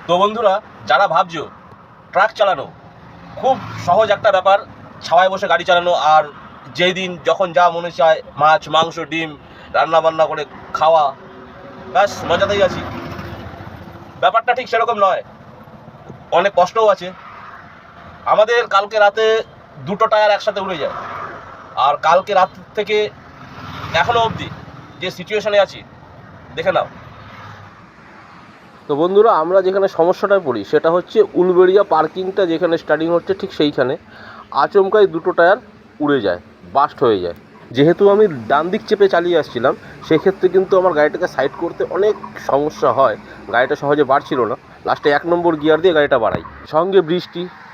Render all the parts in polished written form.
তো বন্ধুরা, যারা ভাবছো ট্রাক চালানো খুব সহজ একটা ব্যাপার, ছাওয়ায় বসে গাড়ি চালানো, আর যেই দিন যখন যা মনে চায় মাছ মাংস ডিম রান্না বান্না করে খাওয়া, ব্যাস মজাতেই আছি, ব্যাপারটা ঠিক সেরকম নয়। অনেক কষ্টও আছে। আমাদের কালকে রাতে 2টো টায়ার একসাথে উড়ে যায়, আর কালকে রাত থেকে এখনো অবধি যে সিচুয়েশনে আছি দেখে নাও। তো বন্ধুরা, আমরা যেখানে সমস্যাটায় পড়ি সেটা হচ্ছে উলবেড়িয়া পার্কিংটা যেখানে স্টার্টিং হচ্ছে ঠিক সেইখানে আচমকাই 2টো টায়ার উড়ে যায়, বাস্ট হয়ে যায়। যেহেতু আমি ডান দিক চেপে চালিয়ে আসছিলাম, সেক্ষেত্রে কিন্তু আমার গাড়িটাকে সাইড করতে অনেক সমস্যা হয়। গাড়িটা সহজে বাড়ছিল না, লাস্টে 1 নম্বর গিয়ার দিয়ে গাড়িটা বাড়াই। সঙ্গে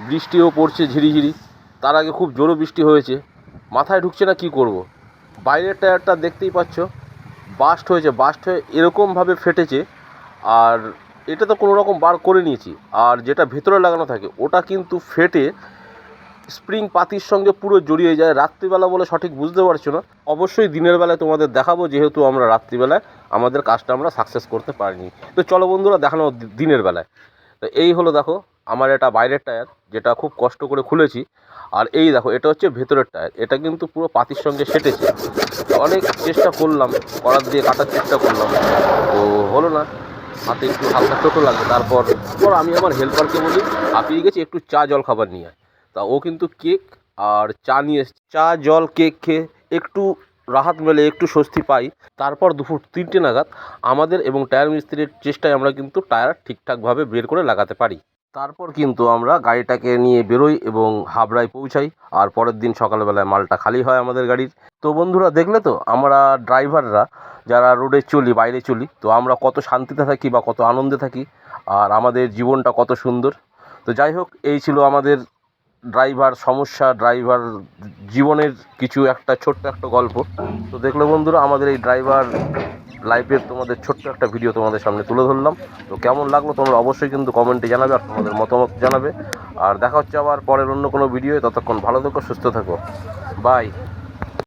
বৃষ্টিও পড়ছে ঝিরিঝিরি, তার আগে খুব জোরও বৃষ্টি হয়েছে, মাথায় ঢুকছে না কি করব। বাইরের টায়ারটা দেখতেই পাচ্ছ বাস্ট হয়ে এরকমভাবে ফেটেছে। আর এটা তো কোনো রকম বার করে নিয়েছি, আর যেটা ভেতরে লাগানো থাকে ওটা কিন্তু ফেটে স্প্রিং পাতির সঙ্গে পুরো জড়িয়ে যায়। রাত্রিবেলা বলে সঠিক বুঝতে পারছো না, অবশ্যই দিনের বেলায় তোমাদের দেখাবো, যেহেতু আমরা রাত্রিবেলায় আমাদের কাজটা আমরা সাকসেস করতে পারিনি। তো চলো বন্ধুরা, দেখানো দিনের বেলায়। তো এই হলো, দেখো আমার এটা বাইরের টায়ার, যেটা খুব কষ্ট করে খুলেছি। আর এই দেখো, এটা হচ্ছে ভেতরের টায়ার, এটা কিন্তু পুরো পাতির সঙ্গে সেটেছে। অনেক চেষ্টা করলাম, করার দিয়ে কাটার চেষ্টা করলাম, তো হলো না। হাতে একটু হালকা চোটও লাগে। তারপর আমি আমার হেল্পারকে বলি, হাঁপিয়ে গেছি, একটু চা জল খাবার নিয়ে আয়। তা ও কিন্তু কেক আর চা নিয়ে এসছে। চা জল কেক খেয়ে একটু রাহাত মেলে, একটু স্বস্তি পাই। তারপর দুপুর 3টে নাগাদ আমাদের এবং টায়ার মিস্ত্রির চেষ্টায় আমরা কিন্তু টায়ার ঠিকঠাকভাবে বের করে লাগাতে পারি। তারপর কিন্তু আমরা গাড়িটাকে নিয়ে বেরোই এবং হাবড়ায় পৌঁছাই। আর পরের দিন সকালবেলায় মালটা খালি হয় আমাদের গাড়ির। তো বন্ধুরা, দেখলে তো আমরা ড্রাইভাররা যারা রোডে চলি, বাইরে চলি, তো আমরা কত শান্তিতে থাকি বা কত আনন্দে থাকি, আর আমাদের জীবনটা কত সুন্দর। তো যাই হোক, এই ছিল আমাদের ড্রাইভার জীবনের কিছু একটা ছোট্ট একটা গল্প। তো দেখলে বন্ধুরা, আমাদের এই ড্রাইভার লাইফের তোমাদের ছোট্ট একটা ভিডিও তোমাদের সামনে তুলে ধরলাম। তো কেমন লাগলো তোমরা অবশ্যই কিন্তু কমেন্টে জানাবে, আর তোমাদের মতামত জানাবে। আর দেখা হচ্ছে আবার পরের অন্য কোনো ভিডিও। ততক্ষণ ভালো থেকো, সুস্থ থাকো, বাই।